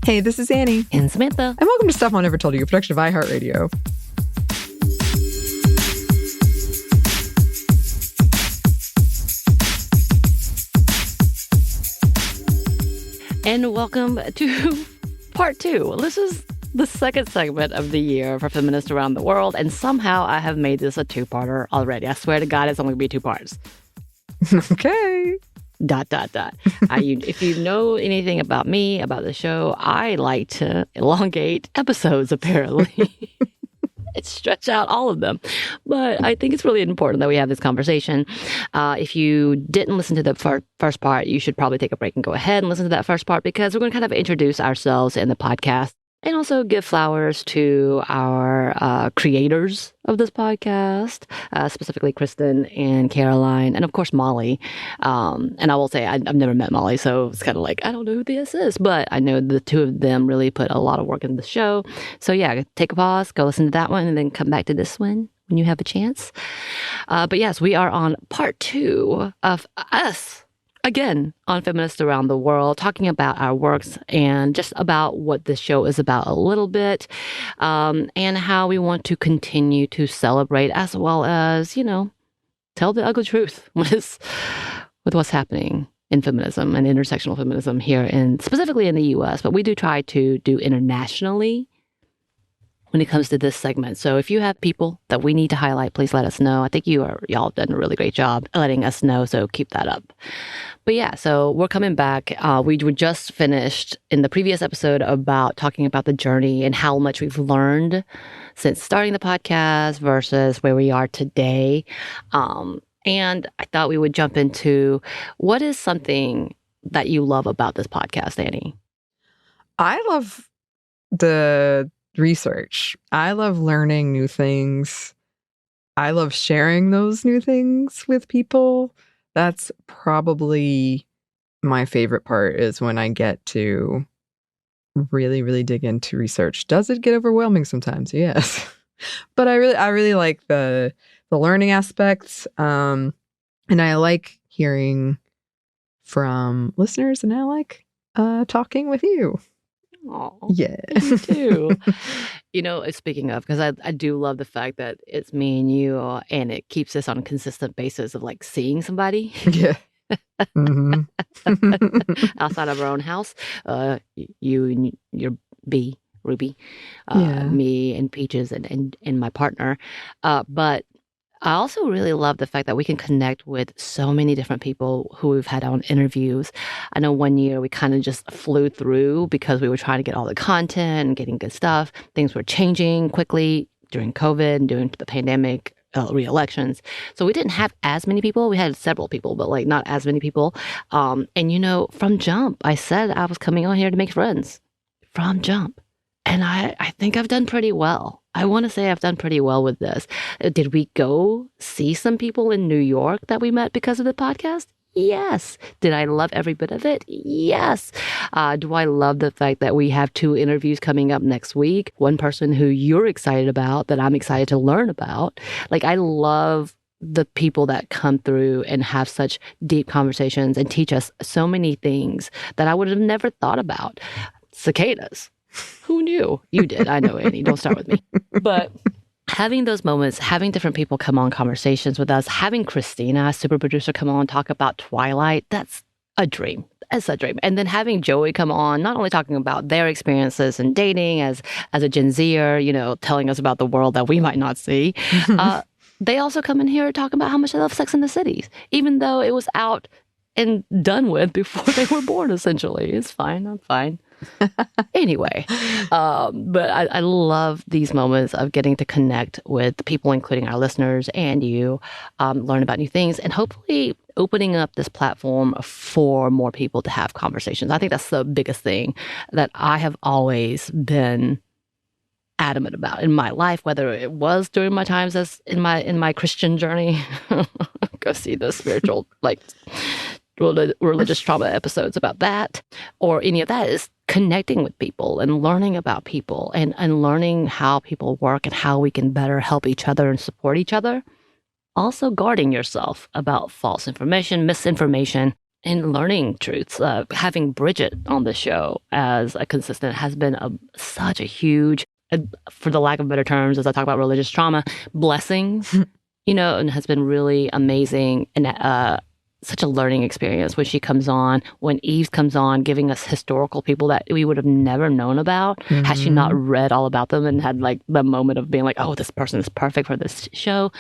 Hey, this is Anney and Samantha. And welcome to Stuff I Never Told You, a production of iHeartRadio. And welcome to part 2. This is the second segment of the year for Feminists around the world, and somehow I have made this a two-parter already. I swear to God, it's only going to be 2 parts. Okay. ... If you know anything about me, about the show, I like to elongate episodes, apparently. Stretch out all of them. But I think it's really important that we have this conversation. If you didn't listen to the first part, you should probably take a break and go ahead and listen to that first part, because we're going to kind of introduce ourselves in the podcast and also give flowers to our creators of this podcast, specifically Kristen and Caroline, and of course Molly. And I will say I've never met Molly, so it's kind of like, I don't know who this is, but I know the two of them really put a lot of work into the show. So yeah, take a pause, go listen to that one, and then come back to this one when you have a chance. But yes, we are on part 2 of us, again, on Feminists around the world, talking about our works and just about what this show is about a little bit, and how we want to continue to celebrate, as well as, tell the ugly truth with what's happening in feminism and intersectional feminism here, specifically in the U.S., but we do try to do internationally when it comes to this segment. So if you have people that we need to highlight, please let us know. I think y'all have done a really great job letting us know, so keep that up. But yeah, so we're coming back. We were just finished in the previous episode about talking about the journey and how much we've learned since starting the podcast versus where we are today. And I thought we would jump into, what is something that you love about this podcast, Anney? I love the research. I love learning new things. I love sharing those new things with people. That's probably my favorite part, is when I get to really, really dig into research. Does it get overwhelming sometimes? Yes. But I really like the learning aspects. And I like hearing from listeners, and I like talking with you. Oh, yeah. Me too. Speaking of, because I do love the fact that it's me and you, and it keeps us on a consistent basis of like seeing somebody. Yeah. Mm-hmm. Outside of our own house. You and your B, Ruby, Yeah. me and Peaches and my partner. But I also really love the fact that we can connect with so many different people who we've had on interviews. I know one year we kind of just flew through because we were trying to get all the content and getting good stuff. Things were changing quickly during COVID and during the pandemic, re-elections. So we didn't have as many people. We had several people, but like not as many people. And from jump, I said I was coming on here to make friends. From jump. And I think I've done pretty well. I want to say I've done pretty well with this. Did we go see some people in New York that we met because of the podcast? Yes. Did I love every bit of it? Yes. Do I love the fact that we have 2 interviews coming up next week? One person who you're excited about, that I'm excited to learn about. Like, I love the people that come through and have such deep conversations and teach us so many things that I would have never thought about. Cicadas. Who knew? You did. I know, Anney. Don't start with me. But having those moments, having different people come on conversations with us, having Christina, super producer, come on, talk about Twilight, that's a dream. It's a dream. And then having Joey come on, not only talking about their experiences in dating as a Gen Zer, telling us about the world that we might not see. They also come in here talking about how much they love Sex in the Cities, even though it was out and done with before they were born, essentially. It's fine. I'm fine. Anyway, but I love these moments of getting to connect with people, including our listeners and you, learn about new things, and hopefully opening up this platform for more people to have conversations. I think that's the biggest thing that I have always been adamant about in my life, whether it was during my times as in my Christian journey. Go see the spiritual, religious trauma episodes about that, or any of that, is connecting with people and learning about people and learning how people work and how we can better help each other and support each other. Also guarding yourself about false information, misinformation, and learning truths. Having Bridget on the show as a consistent has been such a huge, for the lack of better terms, as I talk about religious trauma, blessings, and has been really amazing and such a learning experience when she comes on, when Eve comes on, giving us historical people that we would have never known about had she not read all about them and had like the moment of being like, oh, this person is perfect for this show.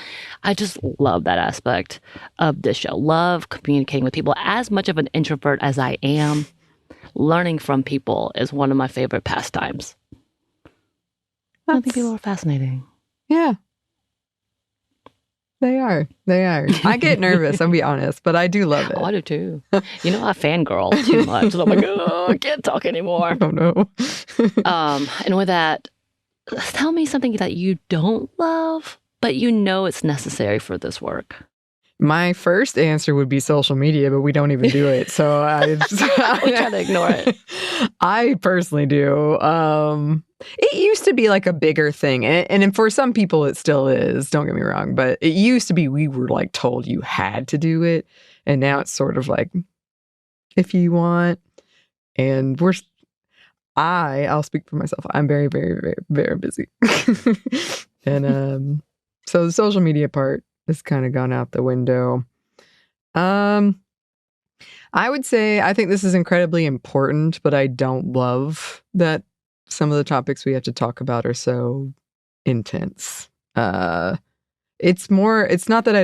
I just love that aspect of this show. Love communicating with people. As much of an introvert as I am, learning from people is one of my favorite pastimes. I think people are fascinating. Yeah. They are. I get nervous, I'll be honest, but I do love it. Oh, I do too. I fangirl too much. And I'm like, oh, I can't talk anymore. Oh, no. And with that, tell me something that you don't love, but you know it's necessary for this work. My first answer would be social media, but we don't even do it. So I try to ignore it. I personally do. It used to be like a bigger thing. And for some people, it still is. Don't get me wrong. But it used to be we were like told you had to do it. And now it's sort of like, if you want. And I'll speak for myself. I'm very, very, very, very busy. And so the social media part has kind of gone out the window. I would say I think this is incredibly important, but I don't love that some of the topics we have to talk about are so intense. It's not that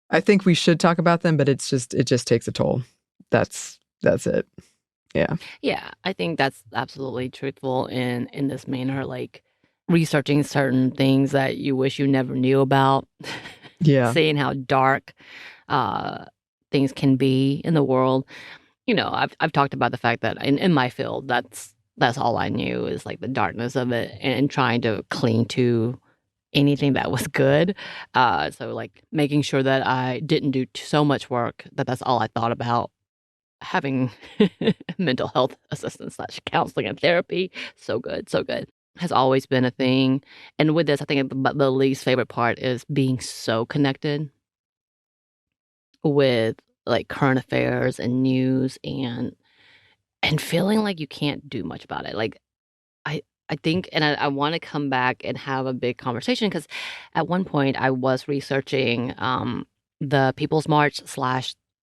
I think we should talk about them, but it just takes a toll. That's it. Yeah. Yeah, I think that's absolutely truthful in this manner, like researching certain things that you wish you never knew about. Yeah. Seeing how dark things can be in the world. I've talked about the fact that in my field, that's all I knew is like the darkness of it and trying to cling to anything that was good. So like making sure that I didn't do so much work that's all I thought about. Having mental health assistance / counseling and therapy. So good. Has always been a thing. And with this, I think the least favorite part is being so connected with like current affairs and news and feeling like you can't do much about it. Like I think, and I want to come back and have a big conversation because at one point I was researching the People's March /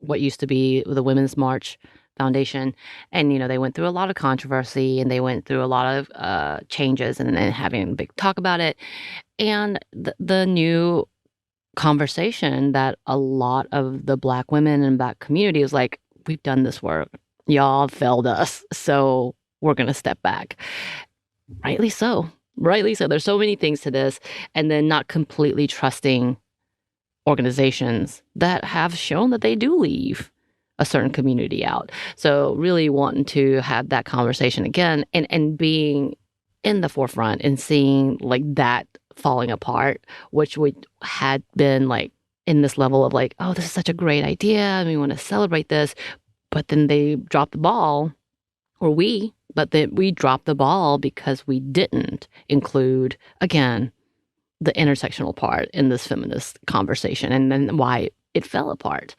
what used to be the Women's March Foundation. And, they went through a lot of controversy and they went through a lot of changes and having a big talk about it. And the new conversation that a lot of the Black women and Black community is like, we've done this work. Y'all failed us. So we're going to step back. Rightly so. There's so many things to this. And then not completely trusting organizations that have shown that they do leave a certain community out. So really wanting to have that conversation again and being in the forefront and seeing like that falling apart, which we had been like in this level of like, oh, this is such a great idea and we want to celebrate this. But then they dropped the ball, but then we dropped the ball because we didn't include, again, the intersectional part in this feminist conversation and then why it fell apart.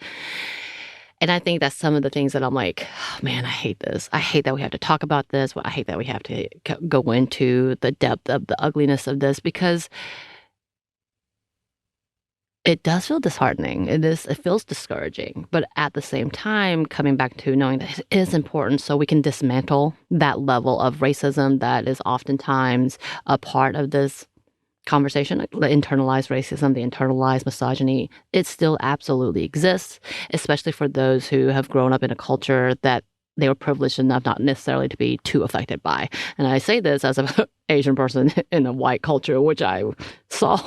And I think that's some of the things that I'm like, oh, man, I hate this. I hate that we have to talk about this. I hate that we have to go into the depth of the ugliness of this because it does feel disheartening. It feels discouraging. But at the same time, coming back to knowing that it is important so we can dismantle that level of racism that is oftentimes a part of this conversation, like the internalized racism, the internalized misogyny, it still absolutely exists, especially for those who have grown up in a culture that they were privileged enough not necessarily to be too affected by. And I say this as an Asian person in a white culture, which I saw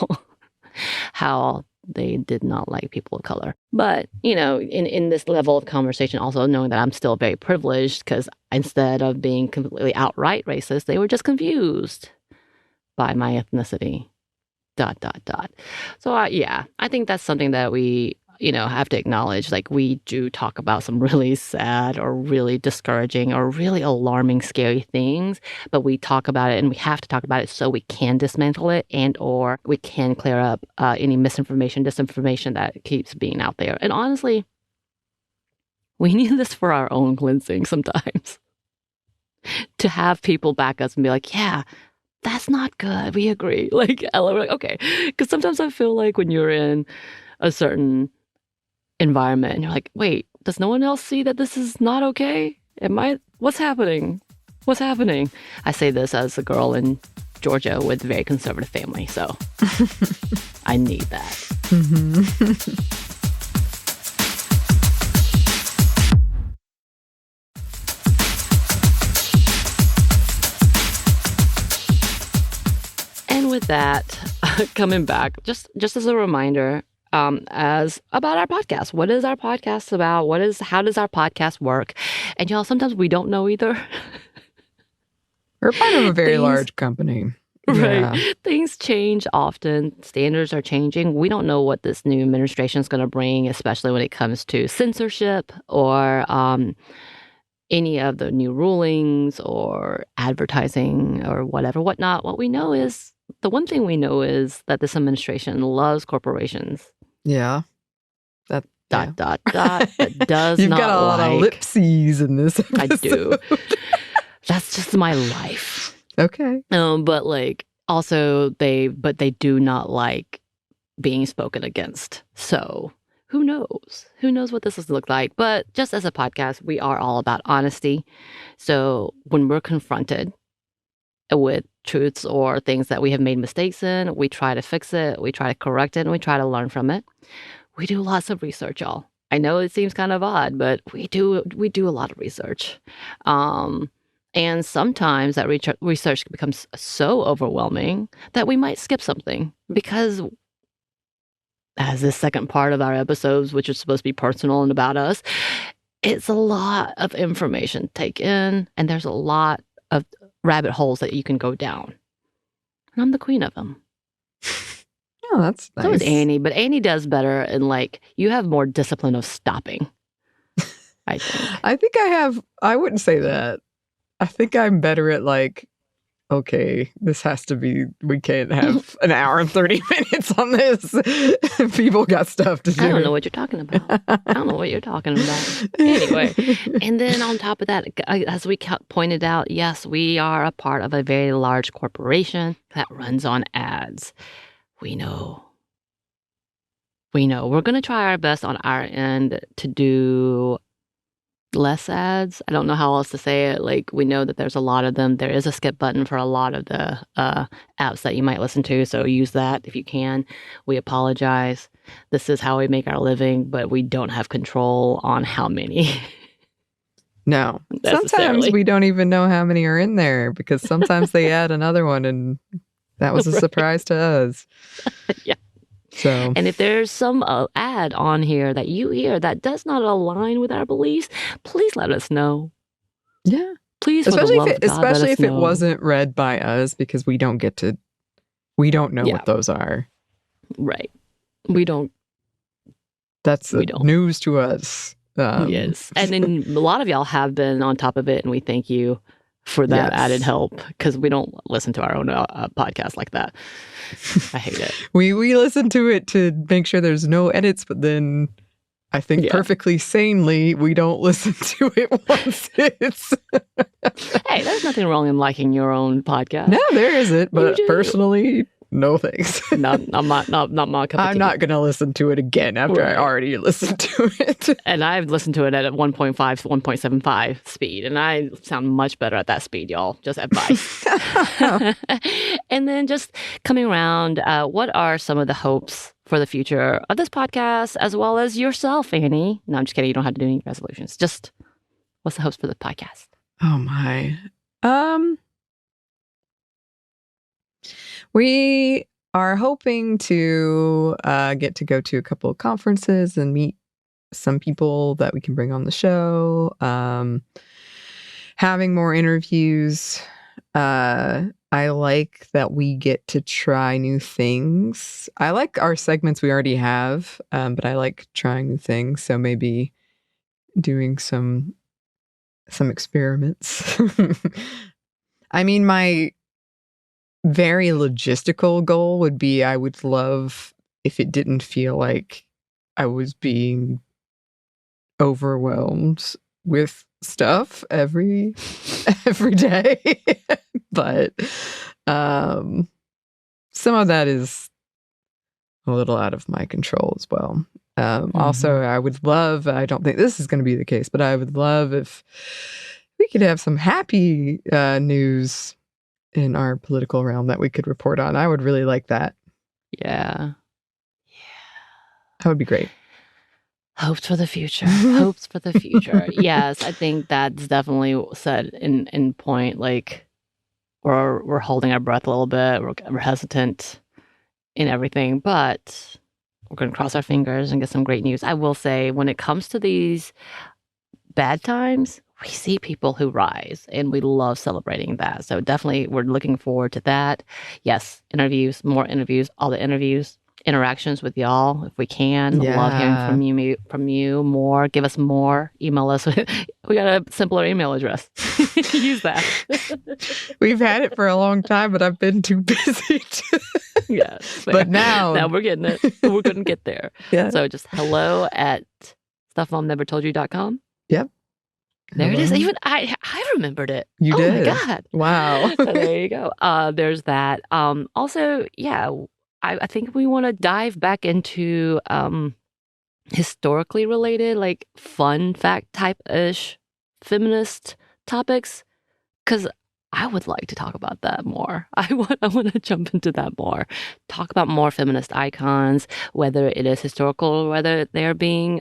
how they did not like people of color. But, in this level of conversation, also knowing that I'm still very privileged because instead of being completely outright racist, they were just confused by my ethnicity, ... So, I think that's something that we have to acknowledge, like, we do talk about some really sad or really discouraging or really alarming, scary things, but we talk about it, and we have to talk about it so we can dismantle it, and or we can clear up any misinformation, disinformation that keeps being out there. And honestly, we need this for our own cleansing sometimes. To have people back us and be like, yeah, that's not good. We agree. Like, okay. Because sometimes I feel like when you're in a certain environment and you're like, wait, does no one else see that this is not okay? What's happening? What's happening? I say this as a girl in Georgia with a very conservative family, so I need that. Mm-hmm. And with that, coming back, just as a reminder, as about our podcast. What is our podcast about? How does our podcast work? And y'all, sometimes we don't know either. We're part of a very large company. Right. Yeah. Things change often. Standards are changing. We don't know what this new administration is going to bring, especially when it comes to censorship or any of the new rulings or advertising or whatnot. The one thing we know is that this administration loves corporations. Yeah. That does You've not got a lot of ellipses in this episode. I do. That's just my life. Okay. But like also they do not like being spoken against. So who knows? Who knows what this has looked like? But just as a podcast, we are all about honesty. So when we're confronted with truths or things that we have made mistakes in, we try to fix it, we try to correct it, and we try to learn from it. We do lots of research, y'all. I know it seems kind of odd, but we do a lot of research. And sometimes that research becomes so overwhelming that we might skip something because, as this second part of our episodes, which is supposed to be personal and about us, it's a lot of information to take in, and there's a lot of rabbit holes that you can go down. And I'm the queen of them. Oh, that's nice. So is Anney, but Anney does better, and like you have more discipline of stopping. I think. I wouldn't say that. I think I'm better at like, okay, this has to be, we can't have an hour and 30 minutes on this. People got stuff to do. I don't know what you're talking about. Anyway, and then on top of that, as we pointed out, yes, we are a part of a very large corporation that runs on ads. We know. We're going to try our best on our end to do less ads. I don't know how else to say it. Like, we know that there's a lot of them. There is a skip button for a lot of the apps that you might listen to, so use that if you can. We apologize. This is how we make our living, but we don't have control on how many. No. Sometimes we don't even know how many are in there because sometimes they add another one, and that was a surprise to us. Yeah. So, and if there's some ad on here that you hear that does not align with our beliefs, please let us know. Yeah. Please, especially if it wasn't read by us, because we don't know what those are. Right. We don't. That's news to us. Yes. And then a lot of y'all have been on top of it, and we thank you for that added help, because we don't listen to our own podcast like that. I hate it. We listen to it to make sure there's no edits, but then I think perfectly sanely, we don't listen to it once it's... Hey, there's nothing wrong in liking your own podcast. No, there isn't, but personally... No thanks. not my cup of tea. I'm not going to listen to it again after I already listened to it. And I've listened to it at 1.5 to 1.75 speed, and I sound much better at that speed, y'all. Just advice. And then just coming around, what are some of the hopes for the future of this podcast, as well as yourself, Anney? No, I'm just kidding. You don't have to do any resolutions. Just what's the hopes for the podcast? Oh, my. We are hoping to get to go to a couple of conferences and meet some people that we can bring on the show. Having more interviews. I like that we get to try new things. I like our segments we already have, but I like trying new things. So maybe doing some experiments. I mean, my very logistical goal would be I would love if it didn't feel like I was being overwhelmed with stuff every day. But some of that is a little out of my control as well. Also, I would love, I don't think this is going to be the case, but I would love if we could have some happy news in our political realm that we could report on. I would really like that. Yeah. That would be great. Hopes for the future. Hopes for the future. Yes, I think that's definitely said in point. Like we're holding our breath a little bit. We're hesitant in everything, but we're going to cross our fingers and get some great news. I will say, when it comes to these bad times, we see people who rise, and we love celebrating that. So definitely, we're looking forward to that. Yes, interviews, more interviews, all the interviews. Interactions with y'all if we can. Yeah. Love hearing from you more. Give us more. Email us. We got a simpler email address. Use that. We've had it for a long time, but I've been too busy to. Yeah, but now we're getting it. We're going to get there. Yeah. So just hello@stuffmomnevertoldyou.com. Yep. There it is. Even I remembered it. You did. Oh my God. Wow. So there you go. There's that. Also, yeah, I think we want to dive back into historically related, like fun fact type-ish feminist topics, because I would like to talk about that more. I want to jump into that more. Talk about more feminist icons, whether it is historical or whether they're being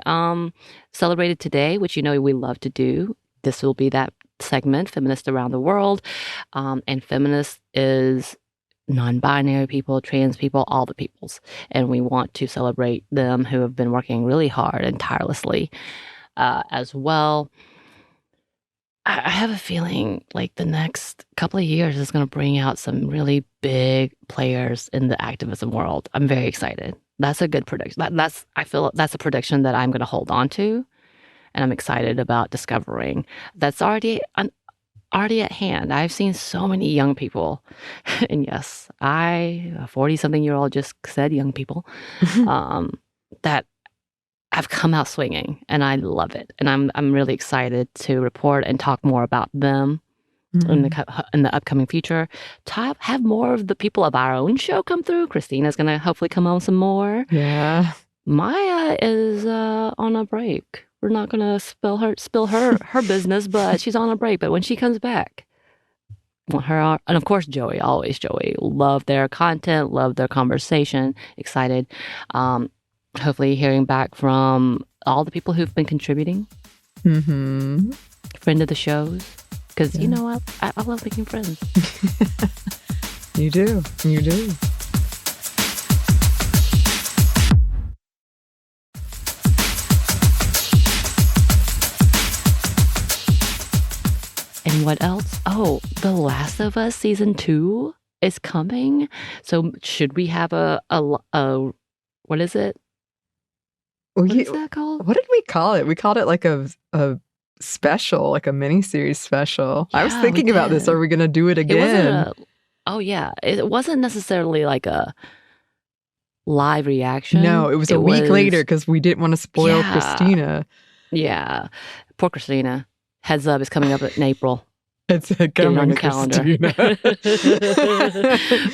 celebrated today, which we love to do. This will be that segment, Feminist Around the World. And feminist is non-binary people, trans people, all the peoples. And we want to celebrate them who have been working really hard and tirelessly as well. I have a feeling like the next couple of years is going to bring out some really big players in the activism world. I'm very excited. That's a good prediction. I feel that's a prediction that I'm going to hold on to, and I'm excited about discovering. That's already at hand. I've seen so many young people, and yes, a 40-something-year-old just said young people, that have come out swinging, and I love it. And I'm really excited to report and talk more about them in the upcoming future. Have more of the people of our own show come through. Christina's going to hopefully come on some more. Yeah. Maya is on a break. We're not going to spill her business, but she's on a break. But when she comes back, want her on. And of course, Joey, always Joey. Love their content, love their conversation. Excited. Hopefully hearing back from all the people who've been contributing. Friend of the shows. Because, I love making friends. You do. You do. And what else? Oh, The Last of Us season 2 is coming. So should we have a what is it? What is that called? What did we call it? We called it like a special, like a mini-series special. Yeah, I was thinking about this. Are we going to do it again? It wasn't necessarily like a live reaction. No, it was a week later because we didn't want to spoil Christina. Yeah. Poor Christina. Heads up, it's coming up in April. It's coming on your calendar.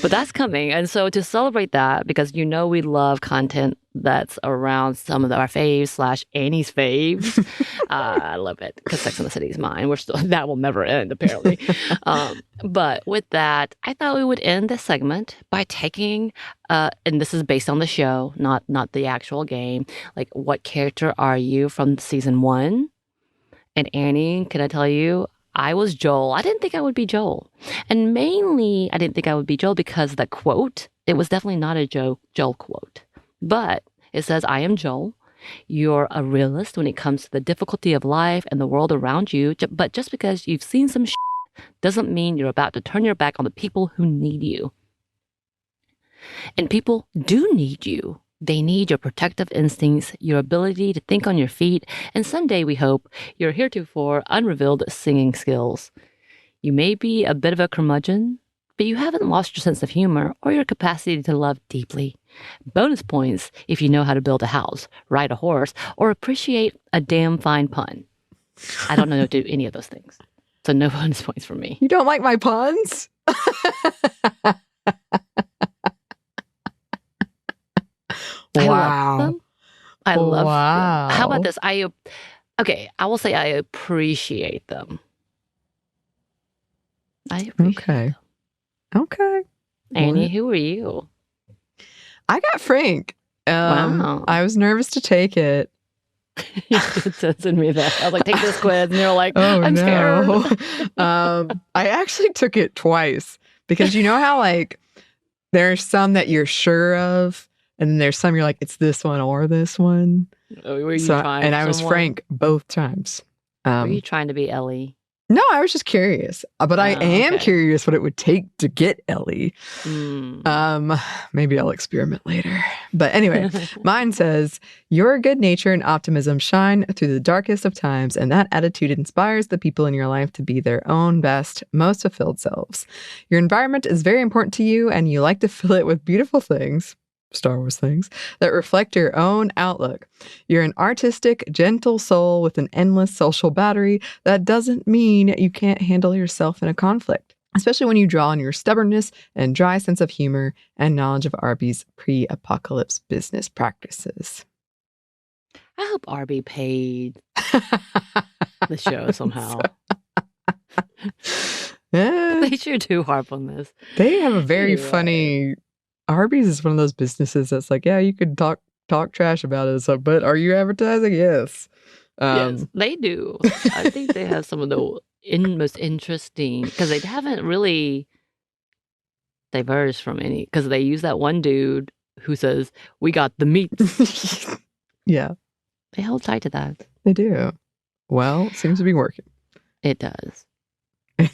But that's coming. And so to celebrate that, because we love content that's around some of our faves / Annie's faves. I love it because Sex and the City is mine. That will never end, apparently. But with that, I thought we would end this segment by taking, and this is based on the show, not the actual game. Like, what character are you from season 1? And Annie, can I tell you, I was Joel. I didn't think I would be Joel. And mainly, I didn't think I would be Joel because the quote, it was definitely not a Joel quote. But it says, I am Joel. You're a realist when it comes to the difficulty of life and the world around you. But just because you've seen some shit doesn't mean you're about to turn your back on the people who need you. And people do need you. They need your protective instincts, your ability to think on your feet, and someday, we hope, your heretofore unrevealed singing skills. You may be a bit of a curmudgeon, but you haven't lost your sense of humor or your capacity to love deeply. Bonus points if you know how to build a house, ride a horse, or appreciate a damn fine pun. I don't know how to do any of those things. So no bonus points for me. You don't like my puns? I Wow. love them. I love Wow. them. How about this? I will say I appreciate them. I appreciate Okay. them. Okay. Anney, who are you? I got Frank. Wow. I was nervous to take it. You did send me that. I was like, take this quiz. And you're like, Oh, I'm no. scared. I actually took it twice because you know how like there's some that you're sure of, and then there's some you're like, it's this one or this one. Were you So, trying and I was someone? Frank both times. Were you trying to be Ellie? No, I was just curious. But I am Okay. curious what it would take to get Ellie. Mm. Maybe I'll experiment later. But anyway, mine says, your good nature and optimism shine through the darkest of times, and that attitude inspires the people in your life to be their own best, most fulfilled selves. Your environment is very important to you, and you like to fill it with beautiful things, Star Wars things, that reflect your own outlook. You're an artistic, gentle soul with an endless social battery. That doesn't mean you can't handle yourself in a conflict, especially when you draw on your stubbornness and dry sense of humor and knowledge of Arby's pre-apocalypse business practices. I hope Arby paid the show somehow. They sure do harp on this. They have a very Anyway. funny... Arby's is one of those businesses that's like, yeah, you could talk trash about it, so, but are you advertising? Yes. Yes, they do. I think they have some of the most interesting, because they haven't really diverged from any, because they use that one dude who says, we got the meat. Yeah, They hold tight to that. they do. Well, it seems to be working. It does.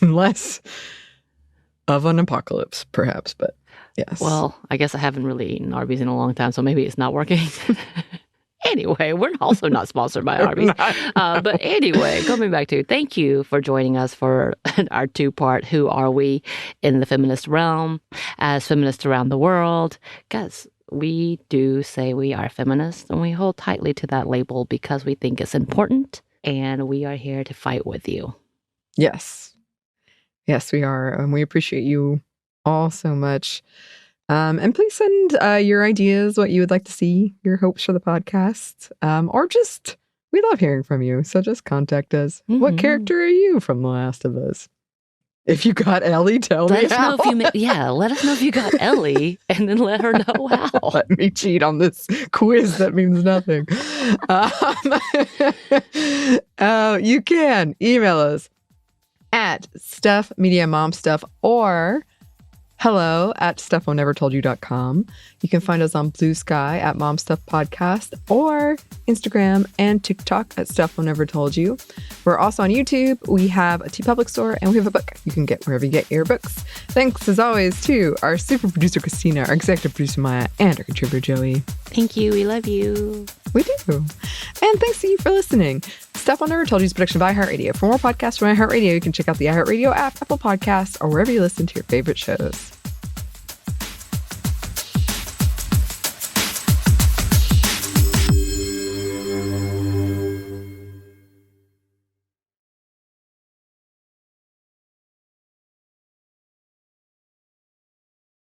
Unless of an apocalypse, perhaps, but yes. Well, I guess I haven't really eaten Arby's in a long time, so maybe it's not working. Anyway, we're also not sponsored by Arby's. But anyway, coming back to, thank you for joining us for our two-part Who Are We in the Feminist Realm as feminists around the world. Guys, we do say we are feminists, and we hold tightly to that label because we think it's important, and we are here to fight with you. Yes. Yes, we are. And we appreciate you all so much. And please send your ideas, what you would like to see, your hopes for the podcast, or just, we love hearing from you. So just contact us. Mm-hmm. What character are you from The Last of Us? If you got Ellie, tell me how. Let us know if you got Ellie, and then let her know how. Let me cheat on this quiz that means nothing. You can email us at stuffmediamomstuff or hello@stuffmonevertoldyou.com. You can find us on Blue Sky at Momstuff Podcast or Instagram and TikTok at Stuff One Never Told You. We're also on YouTube. We have a TeePublic store and we have a book you can get wherever you get your books. Thanks as always to our super producer Christina, our executive producer Maya, and our contributor Joey. Thank you. We love you. We do. And thanks to you for listening. Stuff One Never Told You is a production by iHeartRadio. For more podcasts from iHeartRadio, you can check out the iHeartRadio app, Apple Podcasts, or wherever you listen to your favorite shows.